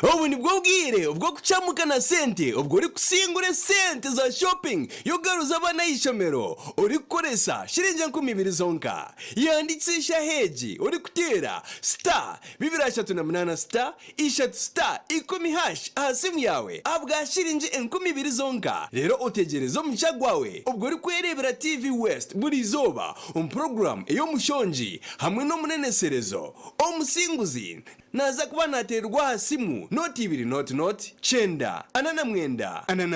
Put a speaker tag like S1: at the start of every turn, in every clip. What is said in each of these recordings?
S1: Obu ni bwo bwire ubwo kucamukana sente ubwo uri kusingure sente za shopping yo garuza abana y'ishomero uri koresa shiringi 20 zonka yandikisha heji uri kutera star 238 star ishat star 10 hasimu yawe abwa shiringi 20 zonka rero utegerezo mchagwawe ubwo uri kwerebera TV West buri zoba program eyo mushonji hamwe no muneneserezo omusinguzi naza kuba naterwa hasimu noti ibiri noti chenda anana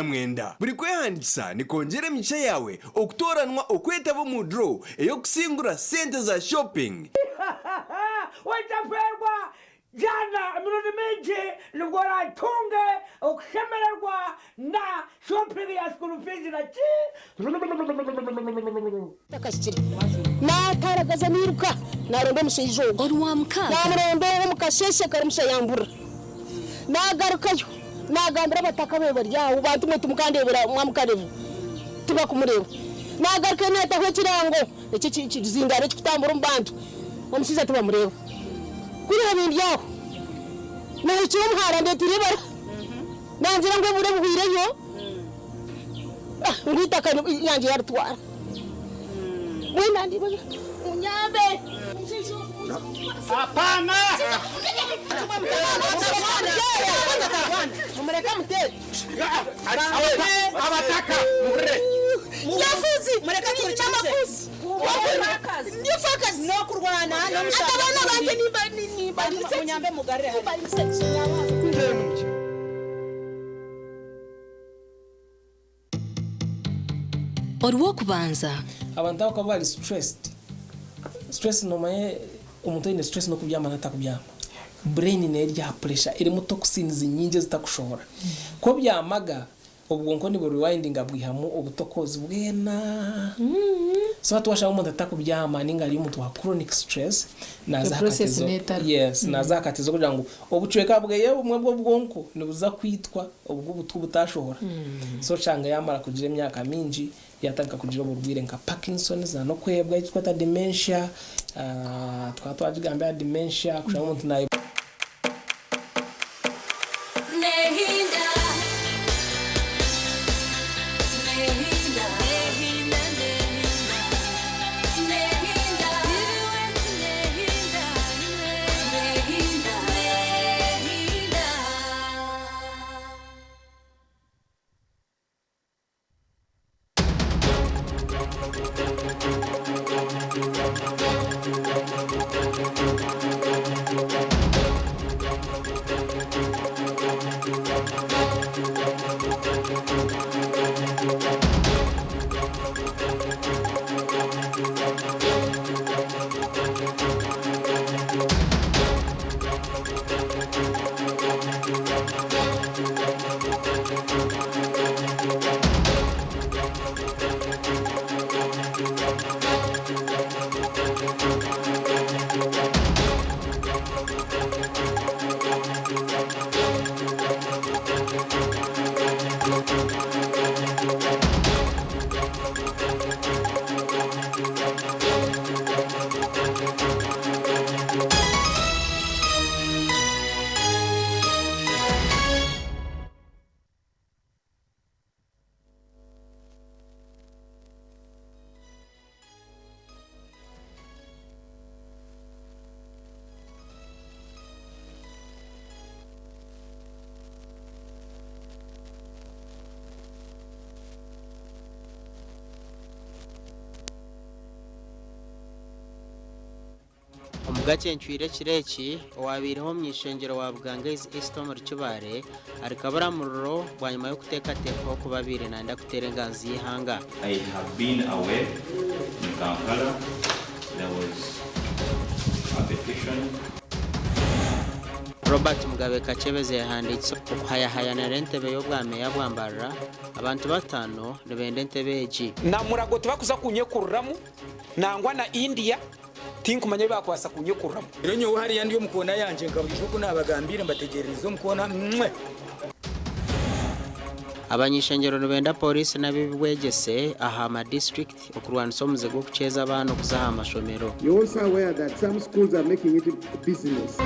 S1: mwenda buri kwehandisa nikongere micha yawe okutoranwa okwetabo mu draw eyo kusingura sente za shopping
S2: wetaperwa jana miloni mingi lugora tunge okushemererwa na shopping ya school fees na chi
S3: takashiri na taragaza niruka narombe mushijo
S4: orwamka
S3: namurombe mukasheshe karimusha yambura nagarukayo nagambira bataka bebe ryawo bantu mwe tumukandebera mwamukarevu tuba kumureba nagaruka neta ho kirango iki kizingare kitambura mbantu omushiza tuba mureba kuri habindi yawo na icyo muhara ndetiribara nanzira ngo bure buhireyo ngitaka yanjye yarutwara wena ndi unyambe
S2: hapana
S3: mureka mutete
S2: abataka mure
S3: yafuzi mureka tuca amafuzi nifakazi no kurwana no mushaka abana banje ni unyambe mugarire
S4: orwo kubanza
S5: abantu bako bari stress no maye umuntu ine stress no kubyama natakubyama brain ne rya pressure iri mu toxins nyinje zitakushobora ko byamaga ubwonko ni buri winding abwihamu ubutokozi bwena so atwasha umuntu atakubyama ningari umuntu wa chronic stress naza hakatezo yes naza hakatezo kugira ngo obucweka bweye bumwe bwo bwonko nibuza kwitwa ubwo butashobora so changa yamara kugira imyaka mingi yatanka kugira uburwire nka Parkinson za no kwebwa yitwa ta dementia twatwajigamba dementia kushaka umuntu nayo
S6: Agacencwire kireki wabiriho mwishengero wa Bwangezi Estom Rukibare arikabara mururo bwa nyuma yo kuteka teko kubabire nanda kuterenganzi yihanga.
S7: I have been away in Kampala. There was a petition.
S6: Robert Mugabe Kachebeze yahanditse kuhayahayana rentebe yo bwame yabwambarira abantu batano nebende ntebeji
S8: na murago tubakuza kunyekururamu nangwa na India tinkumanye bakwasa kunyekururamu rero nyo hari yandi yo mukona yanje ngabisho ko nabagambire mbategererizo mukona mwe
S6: abanyishengero nebenda police nabibwegese ahama district okurwanisa omuzego kucheza abantu kuzaha amashomero.
S9: You also aware that some schools are making it business.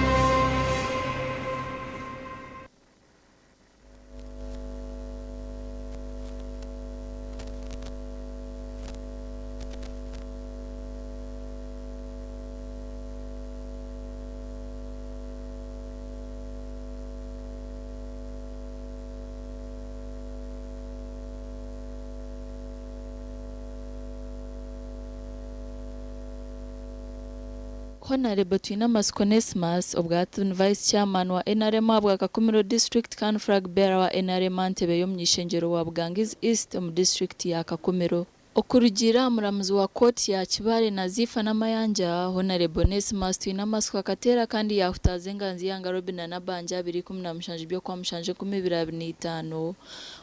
S9: Honorable Twinamas Onesmus obwatu Vice Chairman wa NRM abwa Kakumiro District kan flag bearer wa NRM Antebe yo mnyishengero wa Bugangizi East mu district ya Kakumiro. Okurugira muramuzi wa koti ya Kibale Nazifa n'Amayanja Honorable Onesmus Twinamas Katera kandi yahutazenga nziyanga Robin na Banja 2017 byo kwa mushanje 2025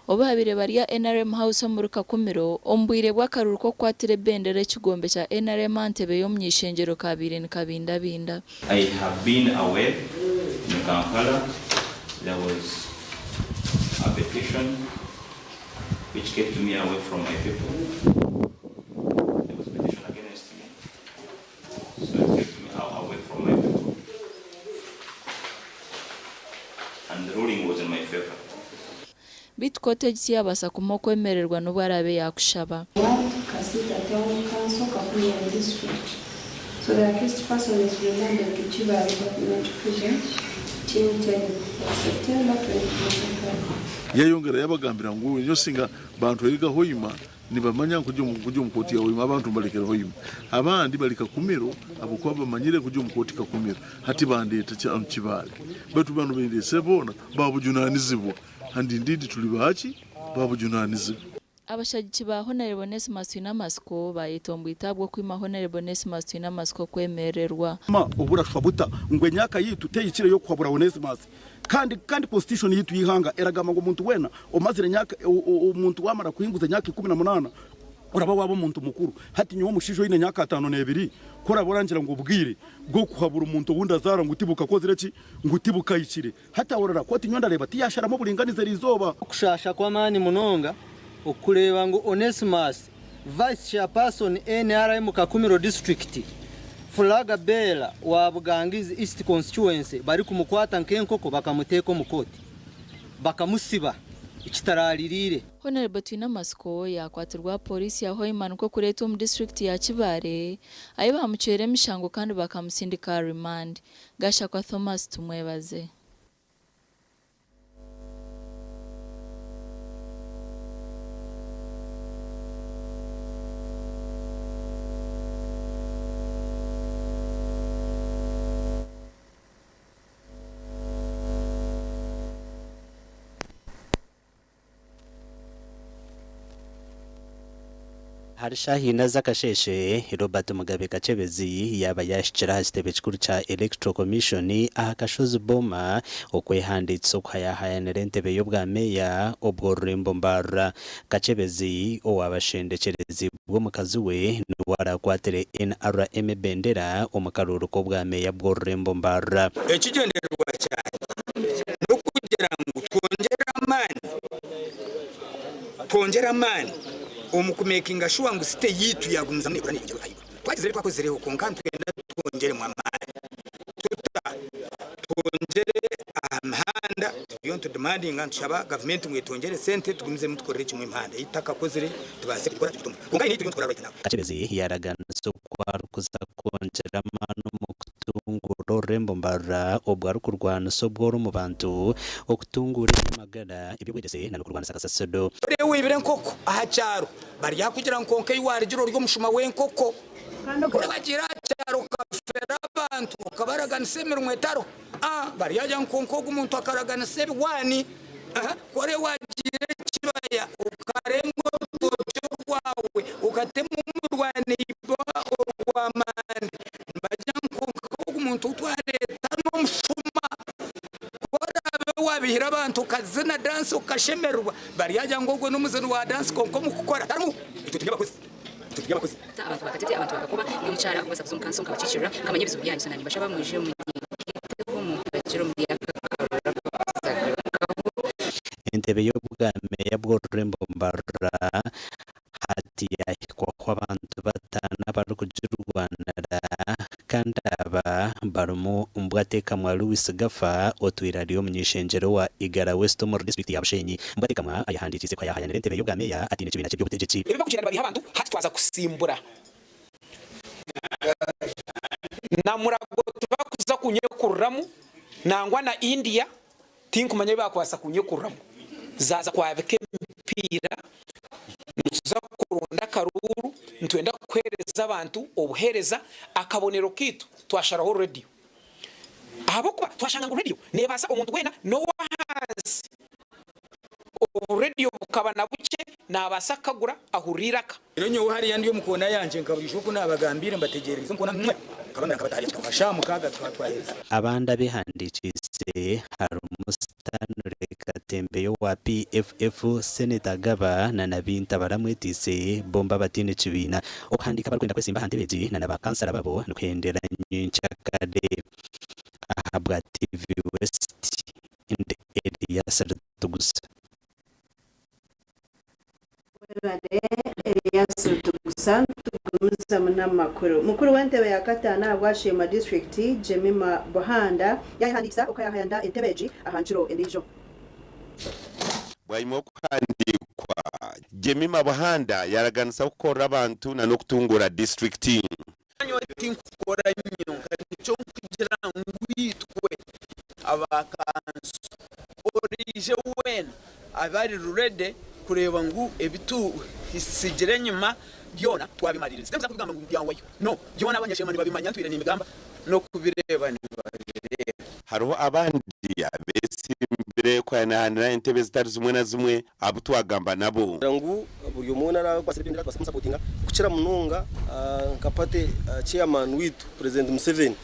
S9: obabire bariya NRM House mu Kakumiro ombwire bw'akaruruko kwatire bendere kigombe cha NRM Antebe yo mnyishengero kabiri nkabindabinda.
S7: I have been aware in Kampala there was a petition which kept me away from my people. There was a petition against me, so it kept me away from my people. And the ruling was in my favor.
S9: Bitkote cyabasa kumokwemererwa n'ubwarabe yakushaba.
S10: Kasita Town Council Kakumiro District. So the accused person is remanded to Chiba Recruitment Prison till 10 September 2025.
S11: Yayongera yabagambira ngo nyo singa bantu eriga hoyima nibamanya kujya mukoti ya hoyima abantu balekera hoyima abandi balika Kakumiro abukwa bamanyire kujya mukoti Kakumiro hati bandeta cya Kibale batu bano bende sebona babujunanizibwa and indeed tulibachi babujunanizibwa.
S9: Abashagiki ba Honorable Onesmus Twinamas bayitombwita bwo kwima Honorable Onesmus Twinamas kwemererwa
S12: obura shwabuta ngwe nyaka yitu teyikire yo kwabura Onesmus kandi constitution yitu yihanga eragama ngo umuntu wena omazire nyaka umuntu wamara kuhinguza nyaka 18 uraba wabo umuntu mukuru hati nyo mushisho yine nyaka 5 kora borangira ngo ubwire bwo kuhabura umuntu wunda zara ngo utibuka kozire ki ngo utibuka yikire hata orara ko tinyonda reba tiyasharamo buringanize rizoba
S13: kushasha kwa mani munonga okureba ngo Onesmus Vice Chairperson NRM Kakumiro District flag bearer wa Bugangizi East Constituency bari kumukwata nkenkoko bakamuteka mukoti bakamusiba ikitaralirire.
S9: Honorable Twinamas yakwatirwa polisi ya Hoyman ko kureto mu district ya Kibale ayo bamucere mishango kandi bakamusindika remand gasha kwa Thomas tumwebaze.
S14: Harisha hina zakasheshe Robert Mugabe Kachebezi yaba yashikira hasitebe kikuru cha Electoral Commission akashoza boma okwehanditso kwayahayanira entebe y'obwa meya obwo Rembo Mbara Kachebezi owabashendekerezi bwo mukazi we nuwara kwatere NRM bendera omukaruru ko bwa meya bwo Rembo Mbara
S8: ekigenderwa cyane no kugira ngo twongera amani umukumekinga shuwa ngo site yitu yagumza muri kurani igero hayo twagizere twakozereho konkantu twenda twongere mu amani twongere amahanda beyond demanding anshaba government mwetongere sente tugumze mutkorere kimwe impanda itaka kozere tubase gukora tutumba konka ni tugumze twara right
S14: Kachebezi yaragana so kwarukuza konjera mano mukutunguro Rembo Mbara obwa rukurwana so bworo mu bantu okutungura magara ibigwedese na rukurwana sakasasodo
S8: rewe ibire nkoko aha cyaro bari yakugira nkonke yiwarigiro ryo mushuma wenkoko bagira cyaro kafera abantu kabaragana semero mwetaro bari yajya nkonko gumuntu akaragana sebi wani kore wagire kibaya ukarengo tojo kwawe ukatemu murwane ibo urwamane bajya nkonko gumuntu utware tano mshuma kora wabihira abantu kazina dance ukashemerwa bari yajya ngogwe n'umuzano wa dance konko mukukora tarmu itutugabakoze
S15: abantu bakatete abantu bakakuba n'icara kubasa kuzunguka nsonga bakicira kamanye bizu byanyu sanani bashaba mwije mu bagiro mu
S14: entebe y'obwa meya bwo Rembo Mbara hati yahikwa kw'abantu batana bari kujurwanira kandi aba barumu umbwateka mwa Loyce Gavah otwira ryo munyishengero wa Igara West mu district ya Bushenyi mbwateka mwa ayahandikise kwa yahayanira entebe y'obwa meya atine kibina cyo butegetsi
S8: ibiba kugenda bari abantu hati twaza kusimbura na murago tubakuza kunyekurramu nangwa na India tinkumanye bakwasa kunyekurramu zaza kwabeke mpira tuza kurunda karuru ntwenda kuhereza abantu obuhereza akabonero kitu twasharaho radio abo kuba twashanga ngo radio nebasa omuntu wena no wahazi radio bukaba na buke nabasa kagura ahuriraka
S16: rero nyo hari yandi yo mukona yanje nkabisho ko nabagambire mbategereza nkona kabana kabatari twafasha mukaga twatwaheza
S14: abanda bihandikise hari umustanure katembeyo wa PFF Senator Gavah na nabinta baramwetise bomba batine cibina okhandika barkwenda kwesimba handebeji na nabakansara babo nukwendera nyincha kade ahabwa TV West inde area Saratugusa
S17: mukuru w'entebe ya katana bwashima district Jemima Buhanda yahandikisa ukayahanda entebeji ahanchiro endijo
S18: bwayimo kwandikwa Jemima Buhanda yaraganisa gukora abantu na no kutungura district
S19: tinkora nyo cyo kugira ngwitwe abakansu orije wen abari rurede kureba ngo ebitu isigire nyuma byona twabimaririza ndemza kugamba ngo byawayo no byona abanyashema babimanya twire n'imigamba no kubireba n'ibireba
S18: hariho abandi abesi imbere ko yanahana intebe zitari zimwe na zimwe abutwagamba nabo
S20: ngo buri umuntu arakwasibindira twasamusapotinga kuchira mununga nkapate chairman witu president Museveni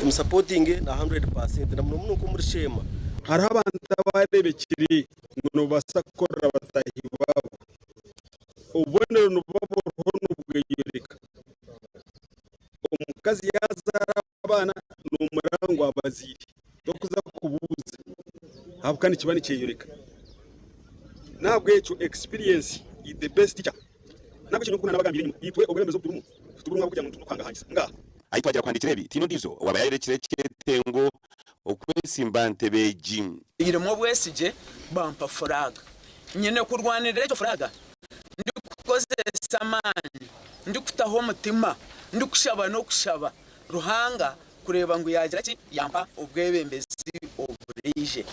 S20: tumusapotinge na 100% na muno ko muri shema
S12: hari abantu abarebekiri ngo basakora batahi babo ubonero nubabo n'ubweyereka umukazi yazara abana n'umurango abaziri dokuza kubuza habukani kibani cyeyereka nabwo echo experience is the best teacher nabwo cyo kuna nabagambira nyuma yitwe oburemezo bw'umuntu tuburunga kujya mu kwanga hangisa ngaha
S18: ayitwagira kwandikira ibi tino ndizo wabayerekire cyetengo okwesimba ntebeji
S19: irimo bwesije bampa furaga nyene kurwanira icyo furaga ndi kukoze samani ndi kutaho umutima ndi kushaba no kushaba ruhanga kureba ngo yagira ki yampa ubwebembezi oburije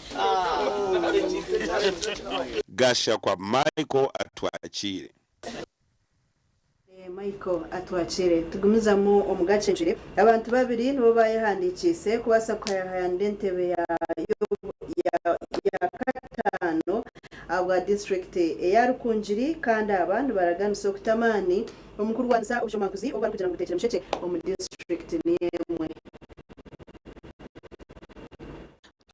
S18: gasha kwa Michael atwakire
S17: Michael atwacire tugumizamo Agacencwire abantu babiri nibo bayihandikise kubasa kwayahanda entebe ya katano abwa district ya Rukunjiri kandi abantu baraganisa kutamani umukuru wanza ushomakuzi obari kugira ngo gutekera musheke mu district niemwe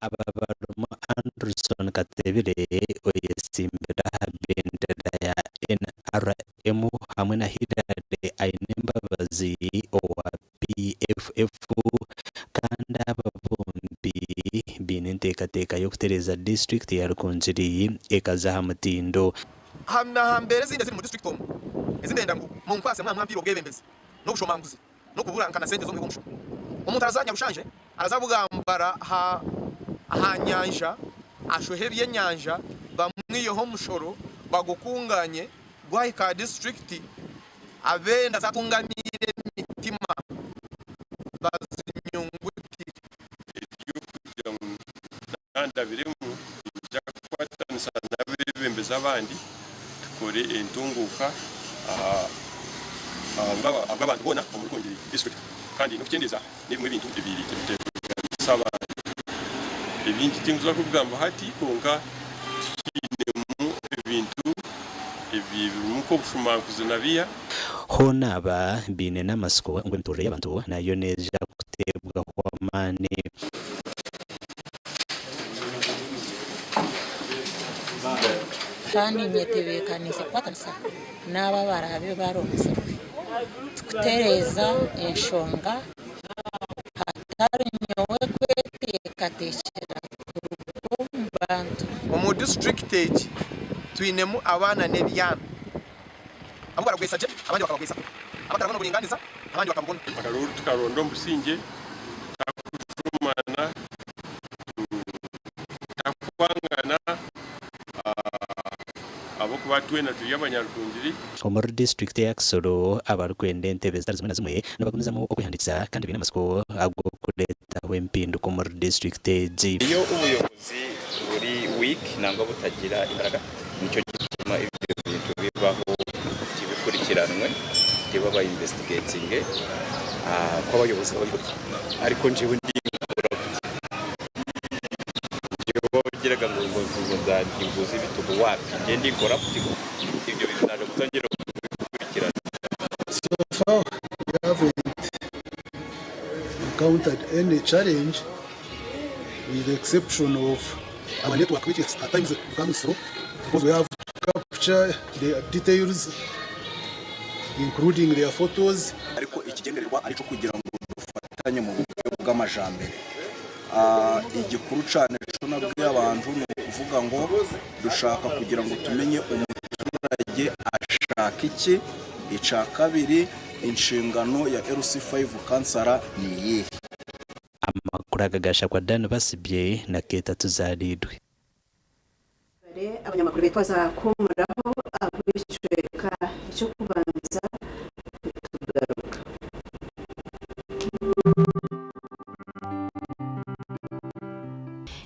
S14: ababaruma Anderson Katebire oyesimbira bendera ya NRM hamwe na Hilary Ainembabazi owa PFF kandi aba bombi binentekateka yo kutereza district ya Rukunjiri ekaza hamutindo
S21: hamna hambere zinde ziri mu district home ezindenda ngo mu nkwase mwambiro bwebembezi no gushomanguzi no kuburankana sente zo mu gumsho umuntu arazanya rushanje arazabugambara ha nyanja ashohebye nyanja bamwiyeho mushoro bagukunganye gwahika district abenda zatungamire mitima bazinyunguti
S22: kujya mu nanda birimo byakwatanisha n'abebembeza abandi tukore entunguka abantu bona mu Rukunjiri district kandi no kugendeza ni mu bintu bibiri saba ibindi tinguza kugamba hati konka mu ibintu muko bushumankuze nabiya
S14: honaba bine namasiko ngo ntore y'abantu nayo neja kutebwa kwa mane
S23: kandi nyetebekanisa kwatanisa naba barabe baronse tukutereza enshonga hatari nyowe kwetekateshera bantu
S21: mu district age twinemu abana nebyana abo baragwesaje abandi bakabagwesa abatarabona buringaniza abandi bakabugona
S22: akaruru tukarondo musinge takushumana takwangana abo kubatwena tuyabanyarukungiri
S14: Omor district ya Kisoro abarkwende entebe zimwe na zimwe nabakomezamo okuyandikisa kandi bina masiko agwo kureta wempindu ko Omor district G
S24: iyo ubuyobozi buri week nangwa butagira imbaraga nicyo gituma ibyo bintu bibaho kibikurikiranwe
S1: investigating kw'abayobozi ariko njyewe geraga ngo nzagimbuza ibitugu wapi ngende ikora ibyo bizaje gutangira gukurikirana.
S2: So far we haven't encountered any challenge with the exception of our network, which is at times comes through because we have to capture the details including their photos.
S12: Ariko ikigendererwa ari cyo kugira ngo dufatanye mu buryo bw'amajambere. Igikuru cyane cyo nabwiye abantu ni ukuvuga ngo dushaka kugira ngo tumenye umuturage ashaka iki, icya kabiri inshingano ya LC5 kansara ni iyihe.
S14: Amakuru agagasha kwa Dan basibye na Keta tuzaridwe.
S17: Abanyamakuru bitwaza kumuraho abishweka icyo kubanza tugaruka.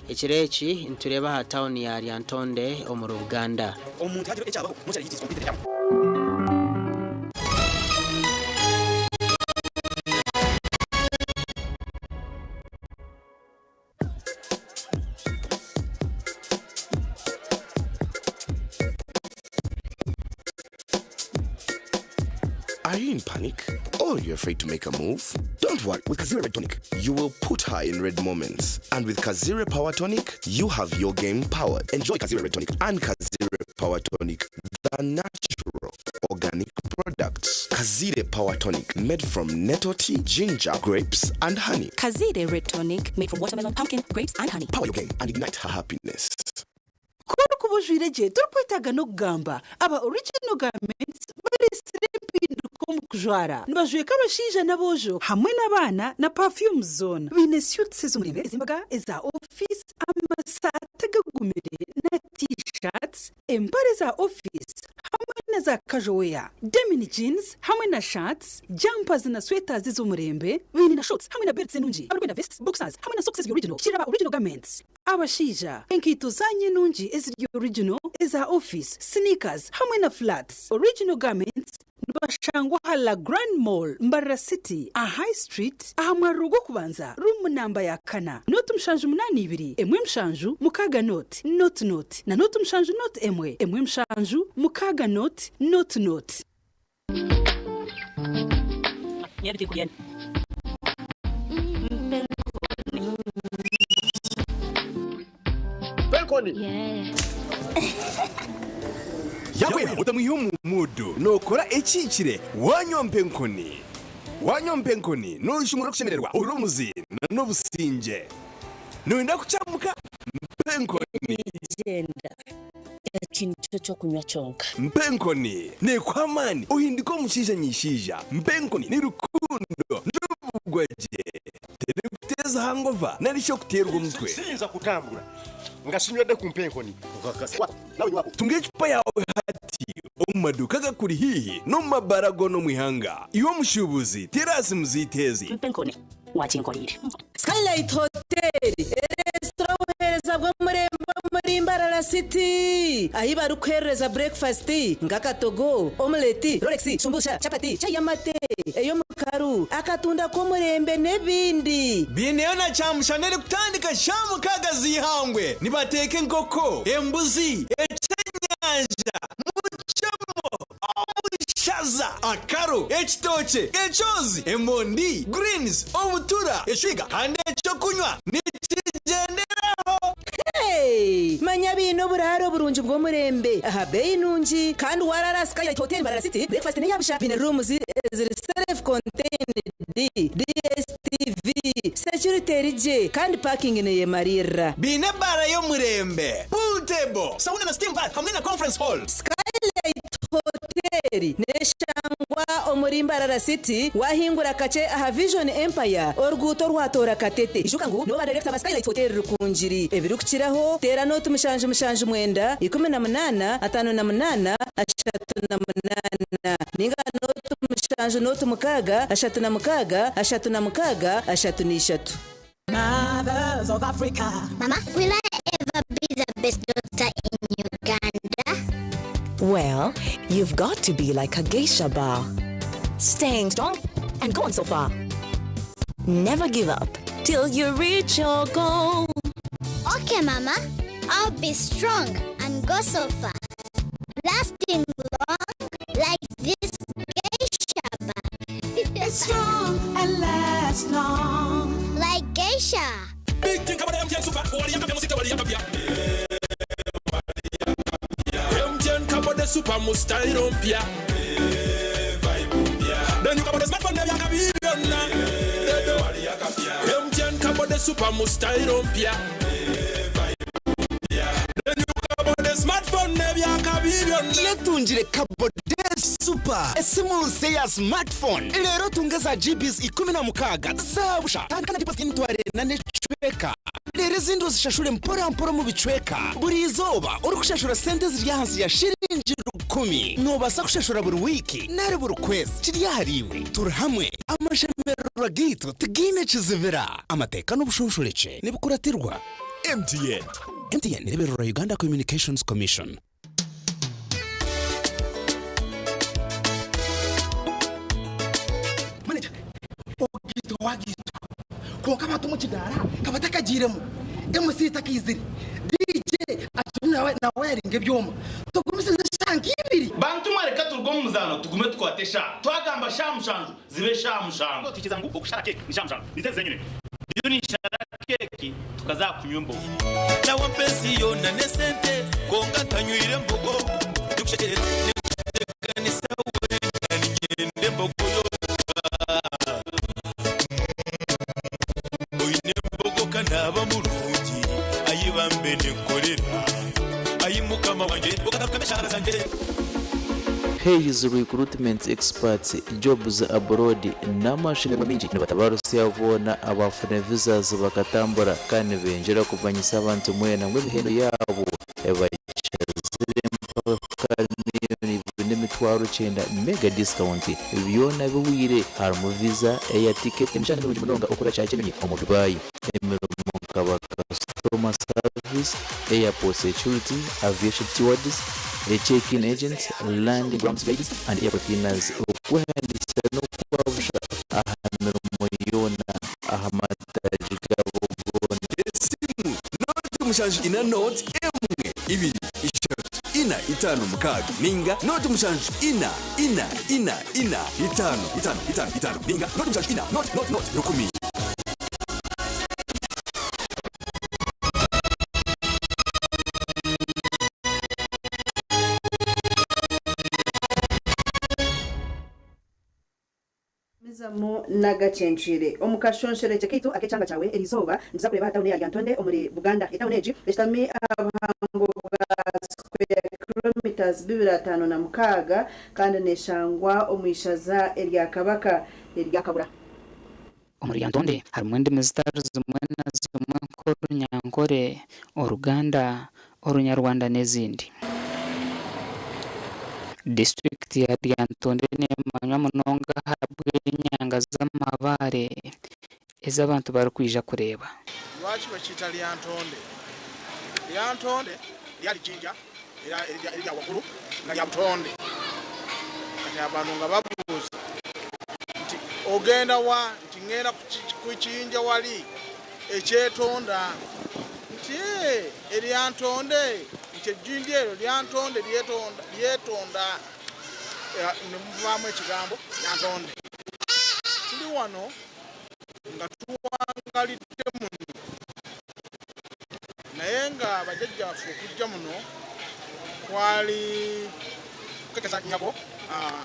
S6: Ikireki intureba ha town ya Lyantonde mu Uganda.
S16: Omuntu hagiro ecyabaho mucyari yigizwe kwitera cyabo.
S3: Are you in panic? Or you're afraid to make a move? Don't worry, with Kazire Red Tonic, you will put her in red moments. And with Kazire Power Tonic, you have your game powered. Enjoy Kazire Red Tonic and Kazire Power Tonic, the natural organic products. Kazire Power Tonic, made from nettle tea, ginger, grapes, and honey.
S4: Kazire Red Tonic, made from watermelon, pumpkin, grapes, and honey.
S3: Power your game and ignite her happiness.
S25: Kubujwireje turkwitaga no kugamba aba original garments bari simpinduko mu kujwara nibajwe kabashija nabojo hamwe n'abana na perfume zone bine suits z'umurebe zimbaga eza office amasata gagumire na t-shirts empare za office hamwe na za casual wear denim jeans hamwe na shirts jumpers na sweaters z'umurembe bine na shorts hamwe na belts nungi hamwe na vests boxers hamwe na socks original shira original garments abashija enkito zanye nungi eziryo original eza office sneakers hamwe na flats original garments bashangwa hala Grand Mall Mbarara City a High Street ahamwarugo kubanza room namba ya kana note mshanju 82 emwe mshanju mukaga note na note mshanju note emwe mshanju mukaga note
S4: Nyeri kugenda
S26: Penkoni. Yawe utamwihumu mudu nokora ekikire wanyompenkoni nushimura kushemererwa urumuzi n'obusinge noenda kucamuka mpenkoni
S4: genda ikintu cyo kunywa cyonka
S26: mpenkoni ne kwamani uhindiko mushija nyishija mpenkoni ni rukundo n'ubugwaje tere kuteza hangova narisho kuterwa umutwe
S27: sinza kutambura ngasinywede ku mpenkoni ukakasa nawe wako
S26: tunge chupa yawe hati omumaduka gakuri hihi no mabarago no mwihanga iwo mushubuzi terasi muzitezi
S4: mpenkoni wakinkorire
S25: Skylight Hotel restaurant hereza bwo muri Mbarara City ahiba rukhereza breakfast ngakatogo omelette rolex shumbusha chapati chai yamate eyo mukaru akatunda ko murembe nebindi
S26: bineyo na chamushanere kutandika shamu kagazi hangwe nibateke nkoko embuzi echenyanja muchamo amushaza akaro ekitoche echozi emondi greens obutura eshiga kandi echo kunywa nikigenderaho
S25: manya bino buraro burunji bwo murembe aha bei nungi kandi warara Skylight Hotel Mbarara City breakfast ne yabusha bine rooms ziri self contained DSTV security rije kandi parking ne yemarira
S26: bine bara yo murembe pool table sauna na steam bath hamwe na conference hall
S25: Skylight Hotel neshangwa omuri Mbarara City wahingura kace aha Vision Empire orguto rwatora katete ijuka ngo no director Skylight Hotel rukunjiri ebirukiraho tera no tumushanju mwenda 18 58 38 ninga no tumushanju no tumukaga 36 36 Mothers of Africa.
S27: Mama, will I ever be the best doctor in Uganda?
S28: Well, you've got to be like a geisha bar.
S5: staying strong and going so far. Never give up till you reach your goal.
S7: Okay, Mama, I'll be strong and go so far. Lasting long like this geisha bag.
S5: Strong and last long.
S7: Like geisha.
S9: Big thing about MTN Super. MTN Cabo de Super Mustai Rompia. Then you come the smartphone never yakabiona. MTN Cabo de Super Mustai Rompia. Then you come the smartphone never yakabiona.
S3: Letunjire Cabo de Super. Esimu ya smartphone. Lero tungeza GBs 16 zabusha. Tandikana GPS intware na nechweka. Lero zindu zishashure mpora mu bicweka. Buri izoba uri kushashura sente ziri hansi ya shilingi 10. Nobasa kushashura buri wiki nare buri kwezi. Kiriyahariwe turhamwe amashemero gito tigine chizivira. Amateka n'ubushushureche nibukuratirwa. MTN Liberal Uganda Communications Commission.
S12: Wagito ko kama tumuchidara kabataka jiremu MC takiziri DJ atuna na wiring byoma tugumise shankibiri
S10: bantu mareka turgo muzano tugume twatesha twagamba shamushanju zibe shamushanju tukiza ngo ukushara keke ni shamushanju niteze nyine iyo ni shara keke tukaza kunyumbo na wapenzi yona nesente konga tanywire mbogo dukushekerera kanisa we ngende mbogo naba mulungi ayibambe nekolera ayimukama wanje okakameshara zanje.
S11: Pays recruitment experts jobs abroad n'amashini mingi nibatabarusi yabona abafune visas bakatambura kandi benjera kubanyisa abantu mwena ngo bihendo yabo ebachazire mpakani n'imitwaro 9 mega discount byona biwire harimo visa air ticket n'ishaka n'umunonga okora cyakene mu Dubai customer service, airport security, aviation stewards, a check-in agent, land grounds ladies, and airport cleaners.
S26: Mushanju ina note emwe ibiri ishatu ina itanu mukaga ninga note mushanju ina itanu ninga note mushanju ina note 10.
S17: Mu nagacenshire omukashonshire kitu akechanga chawe elizoba nza kureba hata ya Ntonde omuri Buganda etawuneji bestami abahango square kilometers 256 kandi neshangwa omwishaza erya kabaka erya kabura
S13: omuri Ntonde harimo ndimi zitari zimwe na zimwe nk'Orunyankore, Oruganda, Orunyarwanda n'ezindi. District ya Ntonde n'emanywa munonga habwe nyanga z'amabare ez'abantu bari kwija kureba.
S21: Lwaki bakita Ntonde lyali jinja era wakulu nga lya Ntonde kati abantu nga babuuza nti ogenda wa nti ngenda ku kijinja wali ekyetonda nti erya Ntonde nti ejjinja eryo lya Ntonde lyetonda nemuvaamu ekigambo lya Ntonde. Tuli wano nga tuwangalidde muno naye nga bajjajjaffe okujja muno kwali kukekesa nyago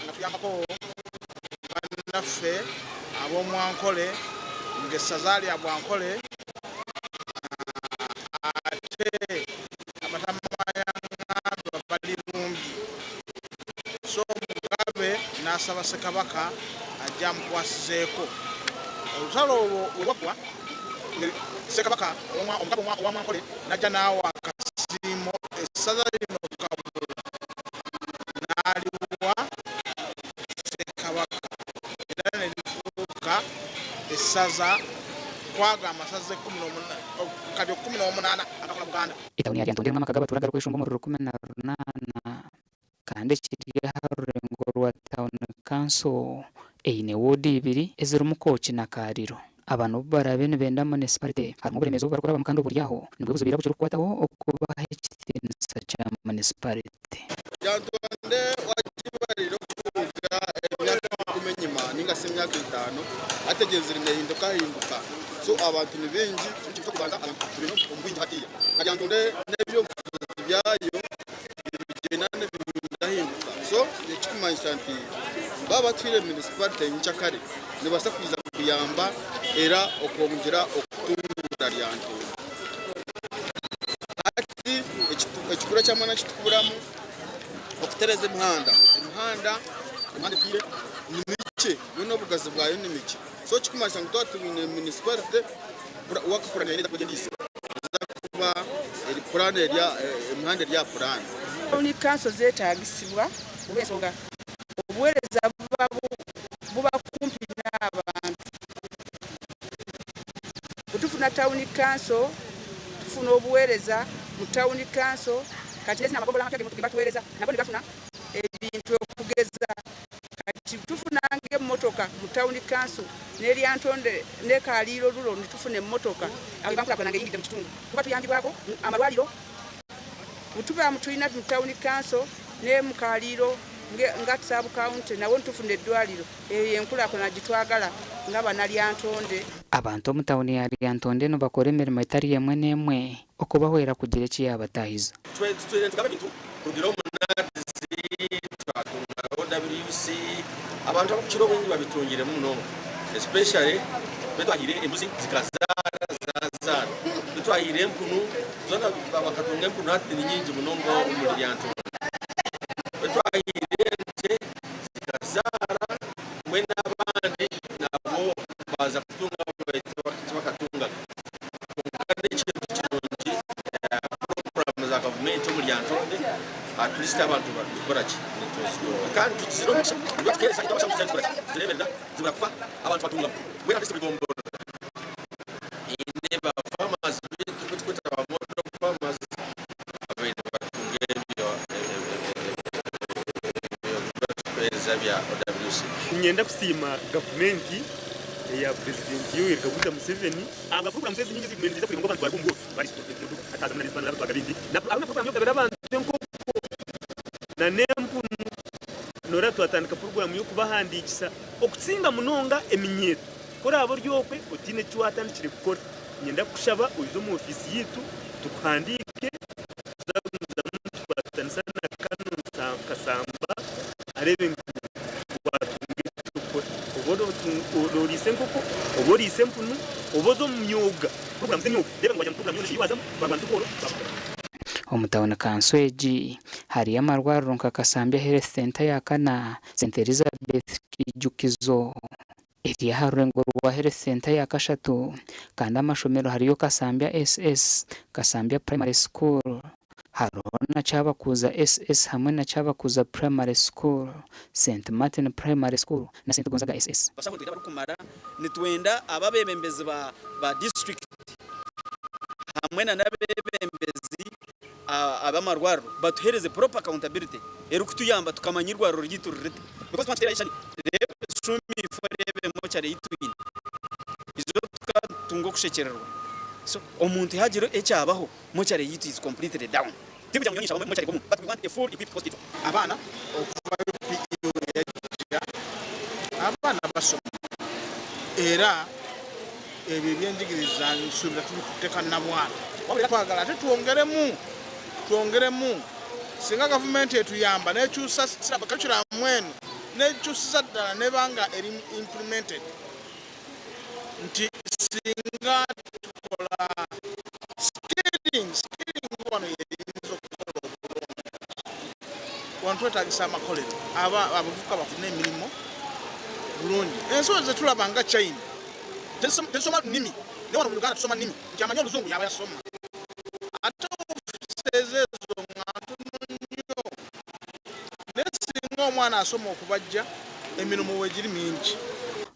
S21: nga tuyambako bannaffe ab'Omwankole ng'essaza lya Bwankole ate abatamayang'ando bali lumbi so Mugabe n'asaba Ssekabaka ajja amukwasizeeko olutalo olwo lwebagwa Ssekabaka Omugabe ow'Omwankole n'ajja n'awa akasiimo essaza lino Kabula n'aliwa Ssekabaka era ne lifuuka essaza kwaga amasaza 18 agakola Buganda.
S13: Etawuni ya Ntonde n'amaka g'abaturage kweshonga mu 18 kandi kiri harurengo rwa town council eine wodi ibiri ezirimu kochi na kariro abantu barabe nibenda municipality harimo uburemezo barakora bamukanda buryaho nibwo buzubira bucyo kwataho okubaha ekitensa kya municipality
S8: yantonde wakibariro kuvuga kumenyima ninga se myaka 5 ategeze rimehinduka hinduka so abantu ni benji cyo kubanza abantu turino umbwinji hatiya yantonde nebyo byayo bigenane bihinduka so ekimanyisanti baba twire municipality nchakare nibasa kwiza kuyamba era okongera okutunda lyanto ati ekikura cyamana kitukuramu okutereza imihanda fire ni mike bino bugazi bwayo ni mike so kikumasa ngo twatubine municipality wakakura neza kugendisa kuba eri plan ya imihanda ya plan
S15: ni kanso zetagisibwa ubesonga obuwereza buba kumpi n'abantu utufuna town council tufuna obuwereza mu town council kati ezina amagogola amakage mutukiba tuwereza nabo nibafuna ebintu okugeza kati tufuna ng'emmotoka mu town council n'eryantonde n'ekaliro lulo nitufuna emmotoka abo bankula nange yingidde mu kitundu kuba tuyambibwako amalwaliro butuba mutulina mu town council ne mu kaliro nga sub county nawo ntufuna eddwaliro eyo enkulaakulana gitwagala nga banalyantonde
S13: abantu omu tawuni ya Lyantonde no bakora emirimo etari emwe n'emwe okubahwera kugira ekiyabatahiza
S8: kugira omunazi twatunga OWC abantu abakiro bingi babitungire muno especially betwahire embuzi zikazara betwahire empunu zona bakatunga empunu ati ni nyingi muno ngo mu Lyantonde betwahire nte zikazara mwena abandi nabo baza kutunga bakatunga kandi ikintu kirungi program za government mu Lyantonde at least abantu bakora ki kandi tukiziromesha batwereza icyo bashaka kuzakora zireberera zibakwa abantu batunga mwena bise bigombo ine ba farmers bitwita ba model farmers abene batunga bya OWC
S18: nyenda kusima government ya president Yoweri Kaguta Museveni aba program zeze nyingi zimenziza kugira ngo abantu barumbo bari ataza muri Rwanda bagabindi na abana program yo gabira abantu nko na nempu nora twatandika program yo kubahandikisa okutsinga munonga eminyeto kora abo ryokwe otine cyatandikire gukora nyenda kushaba uzo mu office yitu tukandike twatanisa na kanu kasamba arebe obori sempunu obozo myoga program zenyo debe ngwajya program yo yibaza babantu koro
S13: omutawuni kanso egi hari amarwariro nka Kasambya Health Center ya kana St Elizabeth Kijukizo eri harurengo rwa Health Center ya kashatu kandi amashomero hariyo Kasambya SS Kasambya Primary School harona cyabakuza SS hamwe na cyabakuza Primary School St Martin Primary School na St Gonzaga SS
S19: basakutira bakumara nitwenda ababebembezi ba district hamwe na nabebembezi abamarwaro batuhereze proper accountability eri kutuyamba tukamanyirwaro ryitururete because material rebe shumi forebe mochare yitwine izo tukatungo kushekererwa so omuntu hagiro ecyabaho mochare yitu is completely down timu cyanyonyesha mochare komu but we want a full equipped hospital
S8: abana abana basoma era ebi byenjigiriza nsubira tubiteka na mwana wabira kwagala tuongeremu singa government etuyamba nekyusa siraba culture mwenu nekyusa ddala nebanga eri implemented nti singa tukola skilling wano yerinzo kukola wantu etagisa amakolero abavuka bafune emirimu bulungi ensozi zetulaba nga China tesoma nimi ne wano mu Uganda tusoma nimi nkyamanya oluzungu yaba yasoma ate ezezo ngatunyo nesinga omwana asoma okubajja emirimu wegiri mingi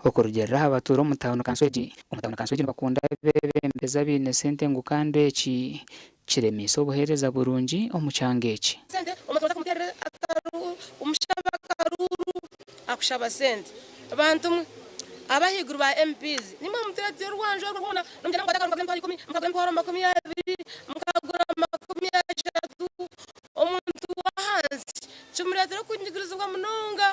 S13: okurugerera abaturo omutawuni kanso egi bakunda bebembeza bine sente ngu kandi eki kiremisa obuhereza burungi omu kyanga eki
S20: sente omutoza kumuterere akaru umushaba karuru
S1: kushaba sente abantu abahiguru ba MPs nimwe mutirati rwanje rwona nomjana ngwataka ngakempa 10 mukakempa 20 mukagura 30 omuntu wahansi chumuratira kunyigirizwa munonga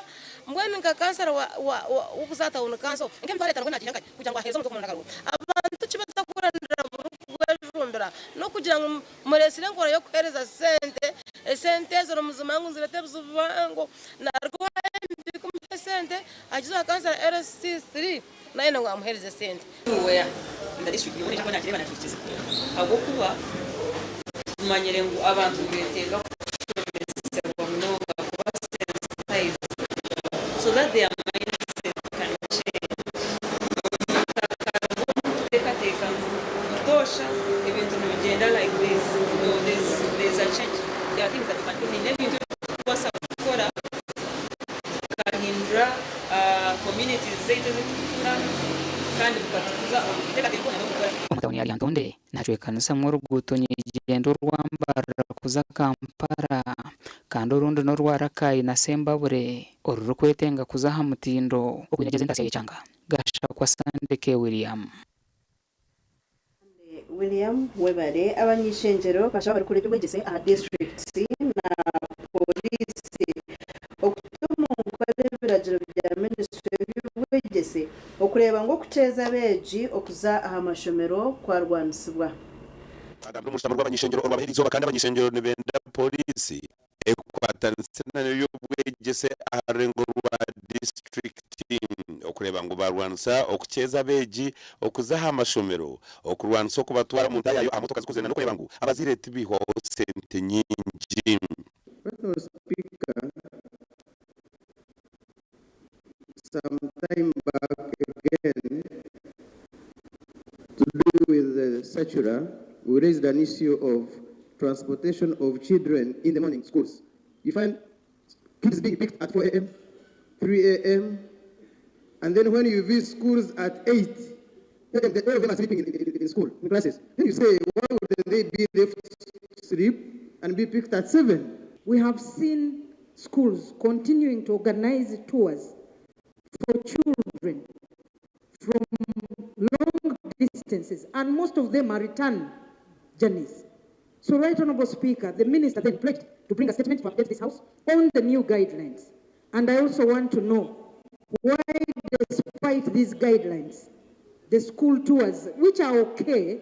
S1: mbweni nkakansara wa ukuzata uno kanso nkempa leta ngona kinyanga kugira ngo aheze umutuko munagaruka abantu kibata kurandira bwajumbira no kugira ngo muresire ngora yo kwereza sente zo muzumangu nzirete buzuvango narwo MP sente agize kansara RC3 naye ngo amuhereze sente
S2: oya ndadishwe muri cyangwa nakire banacukiza abo kuba manyere ngo abantu betega so that their mindset can change. Take tosha ibintu bigenda like this. No, there's a change. There are things that can do in every was gukora kahindura communities zetu kandi bukatuza utekateko no gukora
S13: umutawuni yari Antonde nachwe kanisa mu rugutonye igendo rwambara kuza Kampala kandi urundi no rwarakaye na Sembabure oruru kwetenga kuza hamutindo okunyageze ndase cyanga gasha kwa Sandeke
S17: William webare abanyishengero bashaka bari kuri bwegese a district na police okutuma ukore biragiro bya ministry y'ubwegese okureba ngo kuceza beji okuza aha mashomero kwa rwanisibwa
S14: Adam n'umushtambo rw'abanyishengero orwabahirizo bakanda abanyishengero nibenda police ekwatanse nayo bwegese arengo rwa district okureba ngo barwansa okuceza beji okuzaha amashomero okurwansa okubatwara mu ndayayo amotoka zikozena no kureba ngo abazirete biho sente nyingi.
S20: Speaker, some time back again, to do with the Satura, we raised an issue of transportation of children in the morning schools. You find kids being picked at 4 a.m., 3 a.m., and then when you visit schools at 8, all of them are sleeping in school, in classes. Then you say, why would they be left to sleep and be picked at 7?
S22: We have seen schools continuing to organize tours for children from long distances, and most of them are return journeys. So, Right Honourable Speaker, the Minister then pledged to bring a statement to update this House on the new guidelines. And I also want to know why, despite these guidelines, the school tours, which are okay,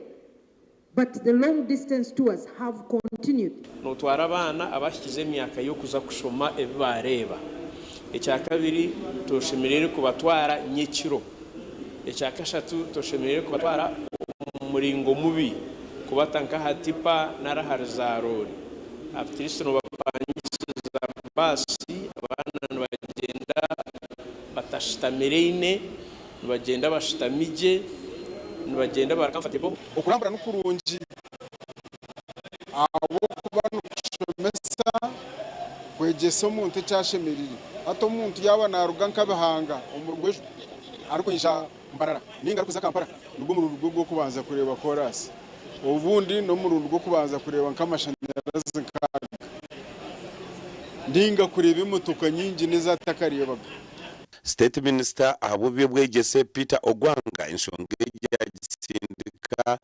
S22: but the long distance tours have continued.
S23: Notwara abana abashyize imyaka yo kuza kushoma ebibareba. Icya kabiri toshemerere kubatwara nyekiro. Icya kashatu toshemerere kubatwara umuringo mubi kubatanka hatipa naraharzarori. After no bapanyisa basi abana bagenda batashitamirene bagenda bashitamije bagenda barakamfatebo
S8: okurambura n'ukurungi abo kuba nukushomesa kwegesa omuntu cyashemerire ato omuntu yaba naruga nk'abahanga umurugwe ariko yisha mbarara ninga kuza Kampala nubwo mu rugo rwo kubanza kureba chorus ubundi no mu rugo rwo kubanza kureba nk'amashanyarazi nkaga ndinga kureba imotoka nyingi nezatakaryebaga.
S14: State Minister abubye bwegese Peter Ogwanga inshonge ya gisindika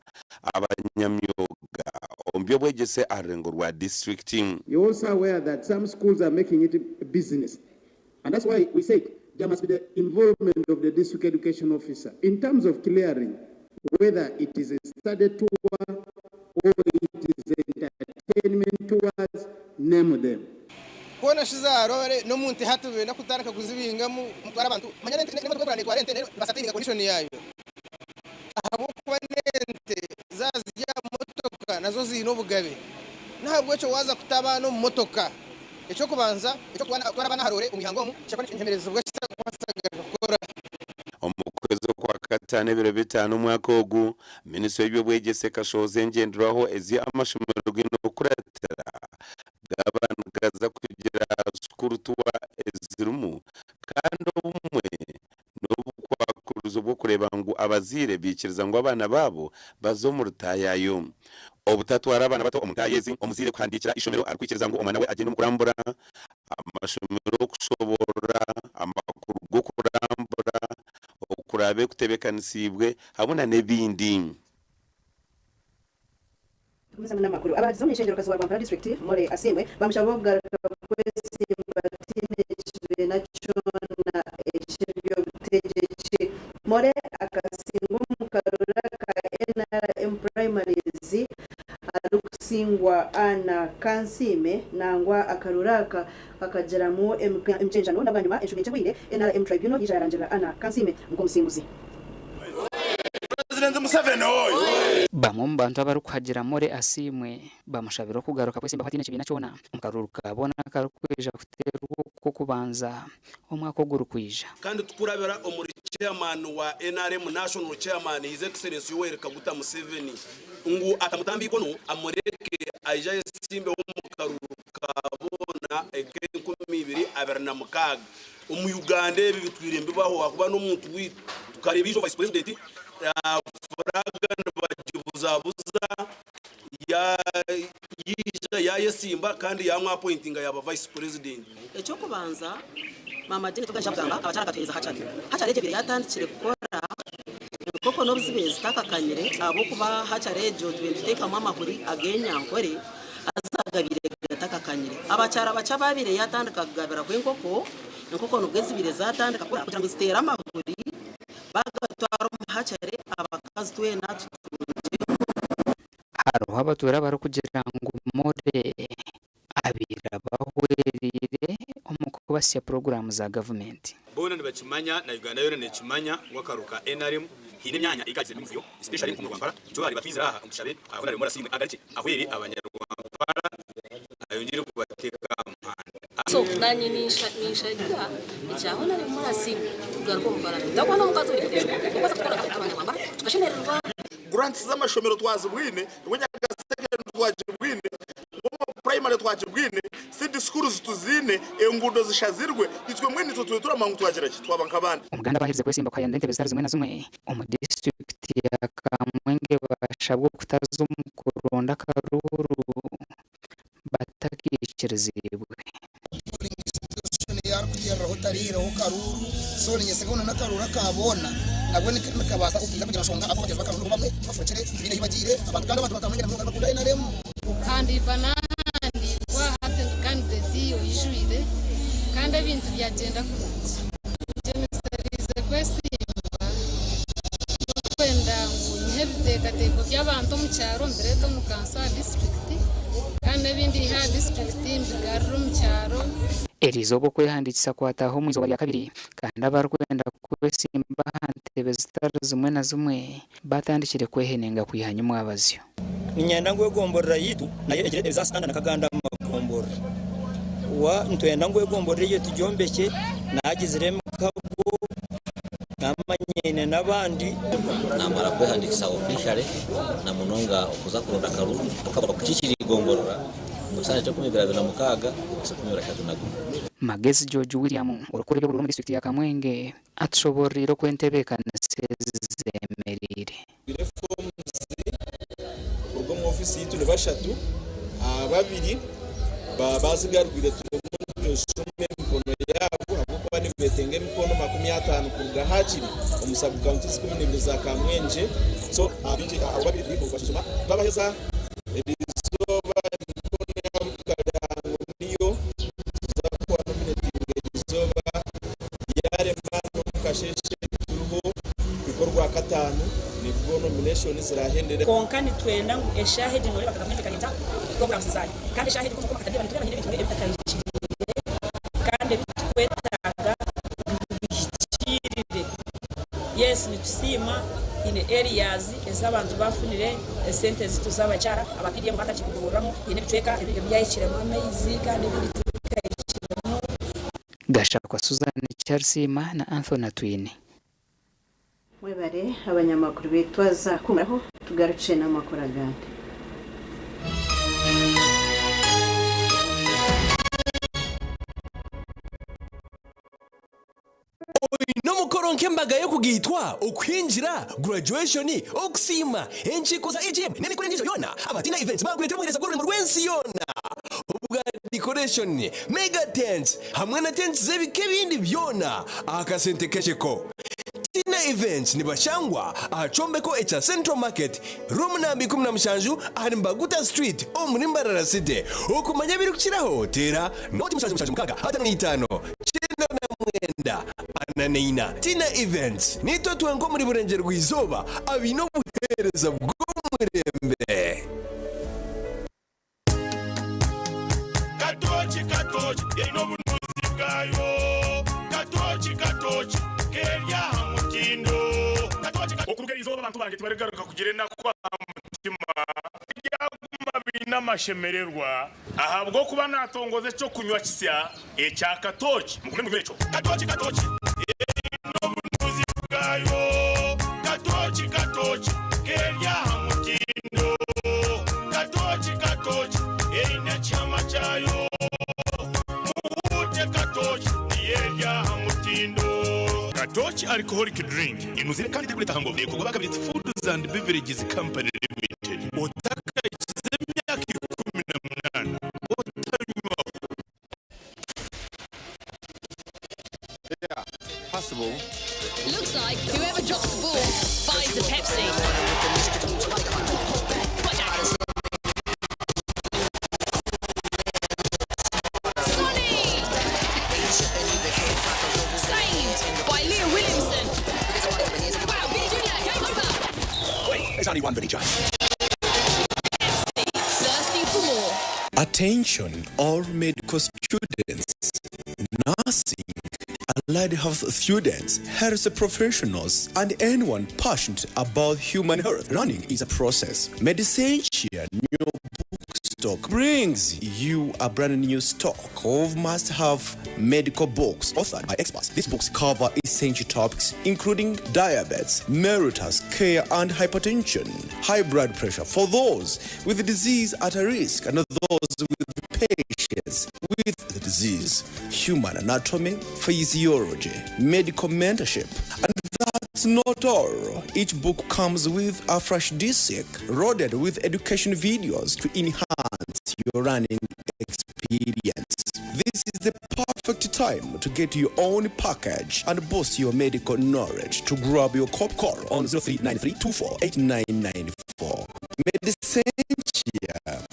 S14: abanyamyoga ombye bwegese arengo rwa district.
S20: You also aware that some schools are making it a business, and that's why we say there must be the involvement of the district education officer in terms of clearing whether it is a study tour or it is entertainment tours, name them.
S21: Kona shizarore no muntu hatuwe na kutaraka kuzibingamu mutwara abantu manyane n'imodoka kurane kwa rente basatinga condition yayo abo kuba nente zazijya motoka nazo zino bugabe ntabwo cyo waza kutabana mu motoka icyo kubanza icyo twara bana harore umuhango mu cyakora intemerezo bwo kwasaga gukora
S14: omukwezi kwa katane biro bitanu mwaka ogu Minisitiri y'Byobwegese Kashoze ngenderaho ezi amashomero gino kuratera gabangaza kugira skuru tuwa ezirumu kandi umwe n'ubukwakuruzo bwo kureba ngo abazire bikiriza ngo abana babo bazo mu rutayayo obutatwara abana bato omutayezi omuzire kwandikira ishomero arkwikiriza ngo umwana we agende mu kurambura amashomero kushobora amakuru kurabe kutebekanisibwe habona n'ebindi.
S17: Kumuzana n'amakuru abagize mu ishengero kazuba Rwanda district muri Asimwe bamushabo kugaruka kwese batinejwe na Chona ekiryo butegeje more akasingo mu karura ka NRM primaries arukusingwa ana kansime nangwa akaruraka akageramu mcenjano nabanyuma enshubice bwire NRM tribunal yijarangera ana kansime mukumusinguzi
S10: President Museveni
S13: bamwe mu bantu abari kuhagira muri Asimwe bamushabira kugaruka kwese mbafati n'ikibina cyona mukaruruka bona karukwija kuterwa ko kubanza umwaka gurukwija
S9: kandi tukurabira umuri chairman wa NRM national chairman his excellency Yoweri Kaguta Museveni ngu atamutambi kono amureke aija simbe wo mukaruruka bona Eke2026 Uganda ebi bitwirembe baho akuba no muntu wi tukarebisho vice president ya yesimba kandi yamwa appointinga yaba vice president
S4: echo kubanza mama dine tukaje kugamba abachara kateza hacare biri yatandikire gukora koko no bizibezi takakanyire abo kuba hacare jo twiteka mama kuri agenya nkore azagabire takakanyire abachara bacha babire yatandika kugabira kwenkoko nkoko nubwezi bire zatandika kugira ngo zitera amahuri bagatwara hacare abakazi twena
S13: haruho abatura bari kugira ngo more abira bahwerire umukubasiya program za government
S5: bona nibakimanya na Uganda yone nekimanya wakaruka NRM hine myanya ikaze n'umuvyo especially ku Rwanda cyo bari batwizira aha umushabe abona rero murasimwe agace ahwere abanyarwanda ayongire kubateka amahanda
S6: so nanyi nishagira icyaho nari murasimwe tugaruko mbarana ndabona mukazo kuko sakora abanyarwanda tukashenerwa
S21: grants z'amashomero twazibwine Agacencwire twajibwine primary twajibwine sindi schools tuzine engudo zishazirwe itwe mwene twe turamangu twagiraki twabanka abandi
S13: umuganda bahirize kwesimba kwa yandente bezari zimwe na zimwe mu district ya Kamwenge bashabwo kutaza umukoronda karuru batakikirezibwe
S16: yarukugeraho tarira ho karuru so ni segona na karura kabona nabone kabasa kugira kugira shonga abo bagezwa karuru bamwe bafukire bine hibagire abantu kandi abantu bakamenya mu bakunda NRM
S24: kandi banandi kwa hate candidate yo ishuide kandi ibintu byagenda kurunzi jemisterize kwesimba kwenda ngo nhebiteka by'abantu mu cyaro mbere to mu kansa district kandi ibindi ha district mbigaru mu cyaro
S13: erizobo kwehandikisa kwataho mu izoba rya kabiri kandi abarwenda kwesimba hantebe zitari zimwe na zimwe batandikire kwehenenga kwihanya umwabazyo
S25: ninyenda ngwegomborera yitu nayo egirete bizasanda nakaganda magombora wa ntwenda ngwegomborera yitu jombeke nagiziremo kago namanyene nabandi
S27: namara kwehandikisa officially na munonga okuza kuronda karuru akaba kuchikiri gomborera musana cyo kumibira mukaga kusakumira katunago
S13: Magezi George William urukorero rwo mu district ya Kamwenge atshoboriro kwentebekana sezemerire
S18: reforms urwo mu office yitu bashatu babiri bazigarwire tumuntu shume mikono yabo ahubwo bani betenge mikono 50 kuruga hakiri umusabu county 12 za Kamwenge so abindi ababiri bashima babaheza ibizoba niyo zakwa nominating izoba yare mano kasheshe turuho bikorwa katanu nibwo nomination zirahendere
S4: konkani twenda ngo eshahidi ngore bakakamyekanita programs zayo kandi shahidi kuko bakatadeba nitwe bahinde bitwe bitakayikiriye kandi bitwetaga bishirire yes nitusima ine areas ezabantu bafunire sente zituzabachara abakiriye batakikuguramo ine bitweka ibyo byayikire mu amezi kandi bitwekayikiramo
S13: Gashakwa Susan Charsima na Anthony Twine
S17: mwebare abanyamakuru bitwaza kumaraho tugaruce n'amakuru agandi
S26: no mukoronke mbagaye kugitwa ukwinjira graduation okusima enchiko za AGM nene kuri ngizo yona abatina events bagurete muhereza gore mu rwensi yona ubwa decoration mega tents hamwe na tents zebike bindi byona akasente kesheko tina Tina Events ni bashangwa ahacombeko echa Central Market room nambi 17 ahari Mbaguta Street Mbarara City okumanya birukiraho tera noti mushaje mukaga hata n'itano chenda na mwenda ananeina Tina Events nito twango muri burengero rw'izoba abino buhereza bw'umurembe
S10: Katochi ino bunuzi bwayo Katochi kerya hamutindo Katochi okurugera izoba abantu bange tibaregaruka kugire nakwa mutima yaguma bina mashemererwa ahabwo kuba natongoze cyo kunywa kisya ecya Katochi mugume mu becho Katochi ino bunuzi bwayo Katochi kerya hamutindo Katochi ina chama chayo Katochi niyeya hamutindo Katochi alcoholic drink inuzire kandi tegureta hangover kuko bakabita Foods and Beverages Company Limited otaka ikizemyaka 18 otanywa
S1: Yeah, possible.
S3: Looks like whoever drops the ball buys a Pepsi.
S26: Only one village.
S3: Thirsty for more.
S26: Attention all medical students, nursing, allied health students, health professionals, and anyone passionate about human health. Learning is a process. Medicentia New Bookstock brings you a brand new stock of must-have medical books authored by experts. These books cover essential topics including diabetes, marital care and hypertension, high blood pressure for those with the disease at a risk and those with patients with the disease, human anatomy, physiology, medical mentorship, and that's not all. Each book comes with a flash disc loaded with education videos to enhance your running experience. This is the perfect time to get your own package and boost your medical knowledge. To grab your call on 0393248994. Medicentia,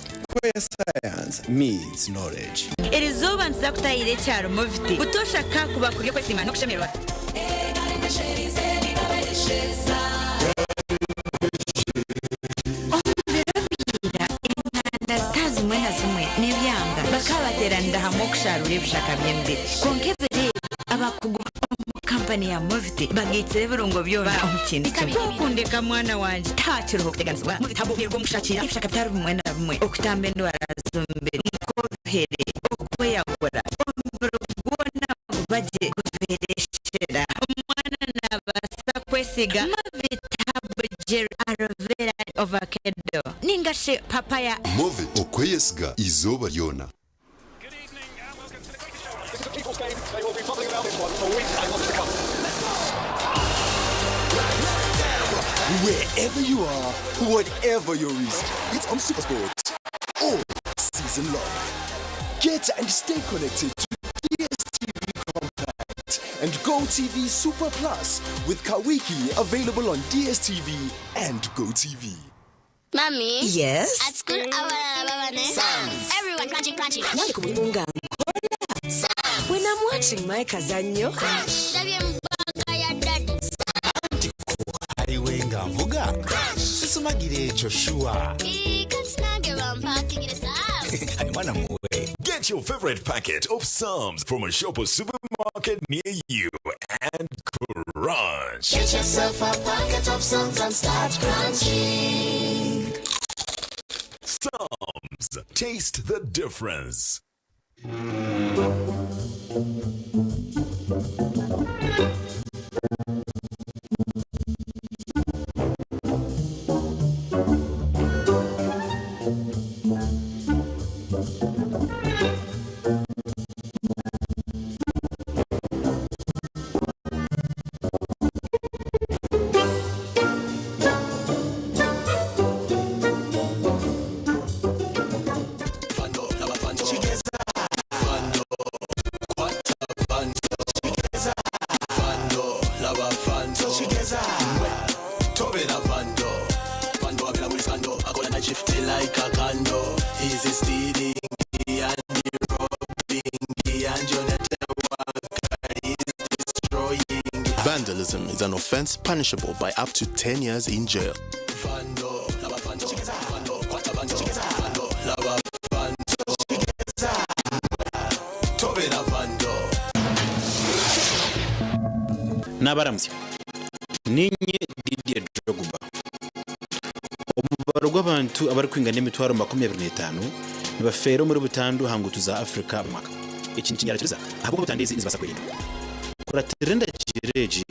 S26: where science meets knowledge.
S7: Erizoba nzakutayire cyaro mufite utoshaka kubakuriye kwese imana kushemerwa Stazi mwena zimwe nebyanga bakabateranda hamwe kusharura ibishaka by'embere konkeze abakuguma company ya Movite bagitse birungo byona umukindi kundeka mwana wanje takiruho kuteganizwa mu bitabo byo mushakira ibishaka byari bimwe na bimwe okutambe ndwarazombere mukohere okwe yakora ubona baje kuvereshera umwana nabasa kwesiga Movite gel aloe vera avocado ningashe papaya
S11: Movite okweyesiga izoba lyona.
S10: They will be talking about this one for weeks and months to come.
S26: Wherever you are, whatever your risk, it's on Supersports all season long. Get and stay connected to DSTV Compact and GoTV Super Plus with Kawiki available on DSTV and GoTV.
S3: Mommy?
S7: Yes?
S3: At school, everyone crunching.
S7: When I'm watching my Kazanyo,
S12: Wenga mvuga sisumagire Joshua
S11: Get your favorite packet of Psalms from a shop or supermarket near you and crunch.
S15: Get yourself a packet of Psalms and start crunching.
S11: Psalms, taste the difference.
S1: Vandalism is an offense punishable by up to 10 years in jail.
S10: Nabaramzi ninye Didier Drogba omubaro gw'abantu abari kwingana emitwaro 25 nibafero muri butandu hangutu za Afrika mwaka ikintu kinyaragiriza ahubwo butandizi izibasa kwirinda kuratirenda kireji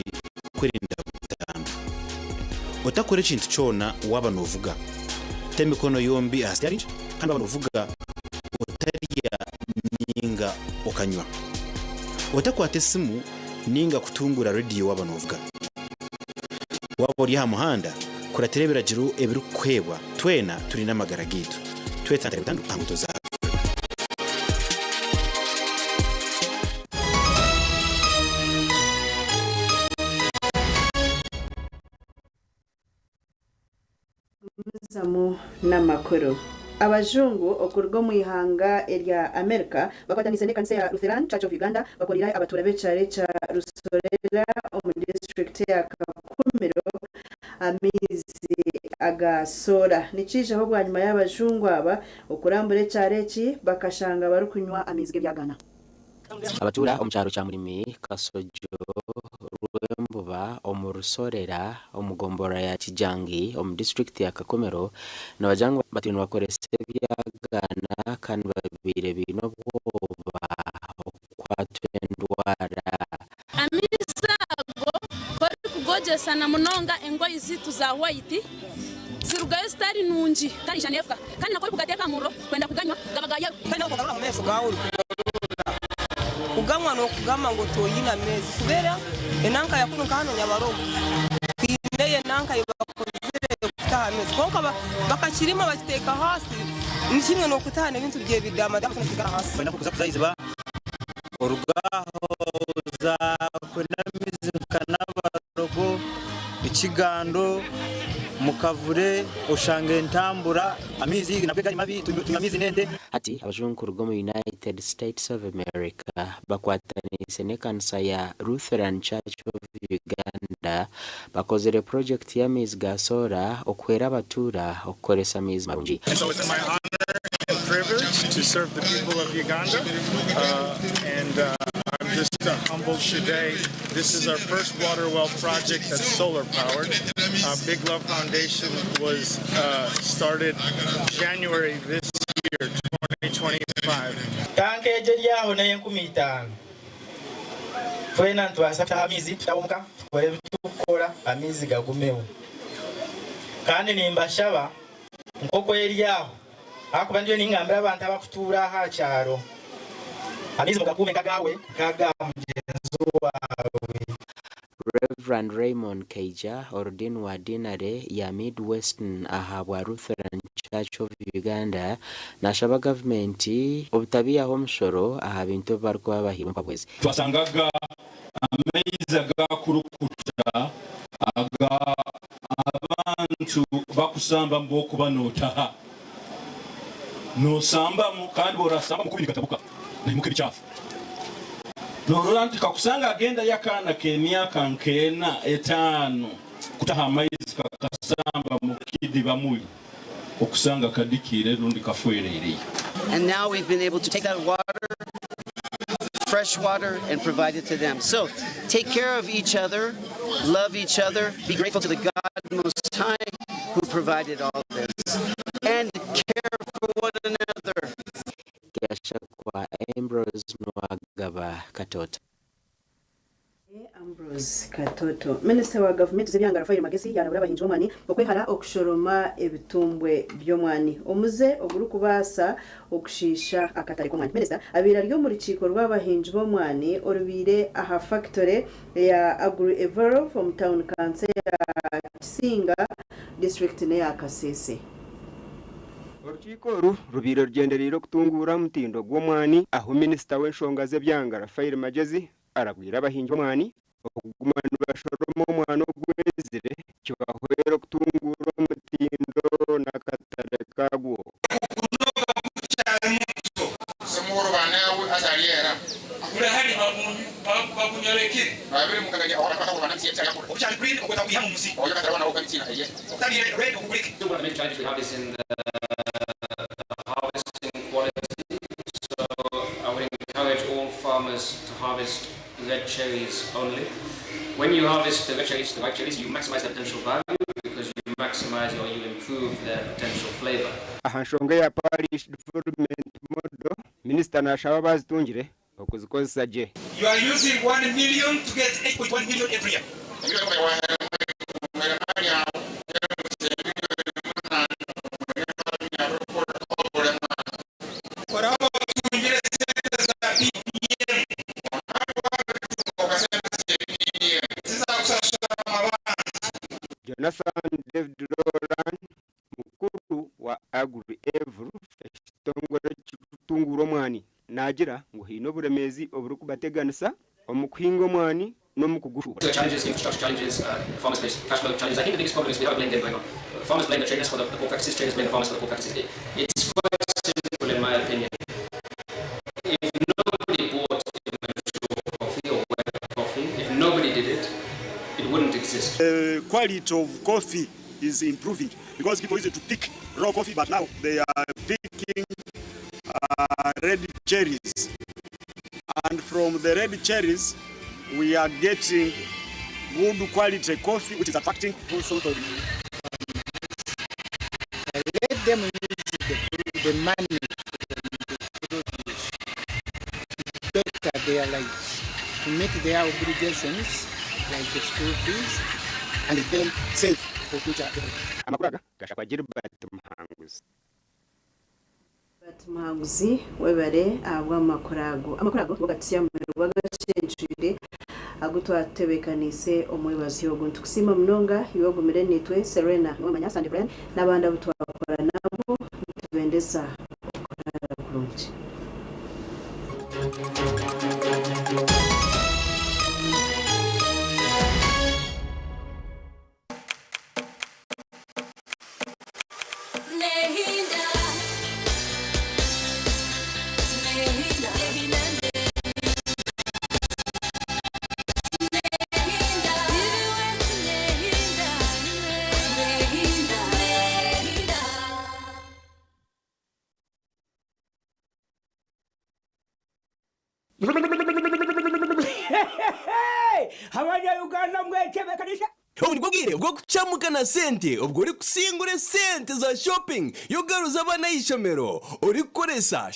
S10: kwirinda butandu utakore ikintu cyona waba novuga temikono yombi ahasitari kandi waba novuga utariya ninga okanywa utakwate simu ninga kutungura radio waba novuga waba uri ha muhanda kuraterebera jiru ebiru kwebwa twena turi namagara gitu twetandire butandu hangutu za
S17: Zamu n'amakuru abajungu okurwo mu ihanga erya Amerika bakwatanise n'ekanisa ya Lutheran Church of Uganda bakorera abatura becare ca Rusorera mu district ya Kakumiro amizi agasora nicije aho bwanyuma y'abajungu aba okurambure careki bakashanga barukunywa amizi byagana
S2: abatura omucyaro cya murimi Kasojo Rwembuba omurusorera omugombora ya Kijangi omu district ya Kakomero nabajanga batinu bakorese byagana kandi babire bino bwoba kwatwendwara
S8: amisago kori kugoje sana munonga engo izitu za white sirugayo stari nunji kandi janefka kandi nakori kugateka muro kwenda kuganywa gabagaye
S19: kandi ukagura mu meso gauri kugamwa no kugama ngo toyina mezi kubera enanka yakuno kahano nyabarogo kwineye nanka ibakozere kutaha mezi konka bakakirima bakiteka hasi nikimwe no kutahana ibintu bye bidama dakuna kigara hasi kwenda
S8: kuza
S19: kuzayiziba orugaho za kwenda mizi kanabarogo ikigando mukavure ushange ntambura amizi nabwegari mabi tumamizi nende
S2: ati abajungu rwo mu United States of America bakwatanise n'ekanisa ya Lutheran Church of Uganda bakozere project ya mizi gasora okwera abatura okoresa mizi marungi.
S20: So it's my honor and privilege to serve the people of Uganda and I'm just humbled today. This is our first water well project that's solar powered. Big Love Foundation was started January this year, 2025.
S22: Kanke jeriyaho naye 15. Twena twasata amizi tutamuka twere tukora amizi gagumeho. Kandi nimbashaba nkoko yeriyaho akuba ndiyo ningambira abantu abakutura ha cyaro. Amizi mugakume kagawe kaga mugenzo wawe.
S2: Reverend Raymond Keija ordin wa dinare ya Midwestern ahabwa Lutheran Church of Uganda nashaba government obutabia homushoro aha bintu barwa bahirwa kwezi
S23: twasangaga amaiza gakurukuta aga abantu bakusamba mboko banota no samba mu kandi borasamba mu kubiri gatabuka nahimuke bichafu Noranti kakusanga agenda yakana ke myaka nkena 5 kutaha amaizi kakasamba mukidi bamuli okusanga kadikire rundi kafwerere.
S28: And now we've been able to take that water, fresh water, and provide it to them. So take care of each other, love each other, be grateful to the God Most High who provided all this, and care for one another.
S2: Kwa Ambrose Nuwagaba Katoto.
S17: Ambrose Katoto. Minister wa government z'ebyanga Rafael Magesi yanabura abahinzi b'omwani okwehara okushoroma ebitumbwe by'omwani. Omuze oguru kubasa okushisha akatari k'omwani. Minister abira ryo muri kiko rw'abahinzi b'omwani orubire aha factory ya Agacencwire from town council ya Kisinga district ne ya Kasese.
S29: Urukiko rubiro ryenderero kutungura mutindo gw'omwani aho minister w'enshonga z'ebyanga Rafael Magezi arabwira abahinzi b'omwani okugumana bashoroma omwani ogwezire kibahwera kutungura mutindo nakatale kagwo
S30: semoro banawe azaliera
S5: urahari bakunyoreke babere mukaganya ahora kwa kwa nansi ya yakora ubyari green ukweta kuyihamu musi oyo katarabona uko bitsina eye utari red ukurike.
S6: One of the main challenges we have is in the harvesting quality. So I would encourage all farmers to harvest red cherries only. When you harvest the red cherries, the white cherries, you maximize their potential value because you maximize or you improve their potential flavor.
S29: Ahanshonga ya Parish Development Model, Minister nashaba bazitungire okuzikozesa je.
S5: You are using 1 million to get 8.1 million every year.
S29: Jonathan David Roland mukuru wa Agri Evru ekitongole kitungura mwani nagira ngo hino buremezi oburu kubateganisa omukwingo mwani no mukugushura.
S6: So challenges, infrastructure challenges, farmers face cash flow challenges. I think the biggest problem is we have a blame game going on. Farmers blame the traders for the poor practices, traders blame the farmers for the poor practices. It's quite simple in my opinion. If nobody bought coffee or wet coffee, if nobody did it, it wouldn't exist.
S9: The quality of coffee is improving because people used to pick raw coffee, but now they are picking red cherries. And from the red cherries, we are getting good quality coffee, which is attracting also the
S14: let them use the money to better their lives, to meet their obligations like the school fees, and then save for future.
S29: Amakuraga gashakwa Gilbert
S17: Muhanguzi webare abwa amakurago bogatiya mu rwagacenjire agutwatebekanise omwebazi yoguntu kusima mnonga yogumire nitwe Serena Nuwamanya Loyce n'abandi abutwakora nabo tubendeza okurara kurungi.
S26: Abanyayuganda mwekebekanisha Obu nibwogire bwo kucamukana sente ubwo uri kusingure sente za shopping yogaruza abana y'ishomero uri koresa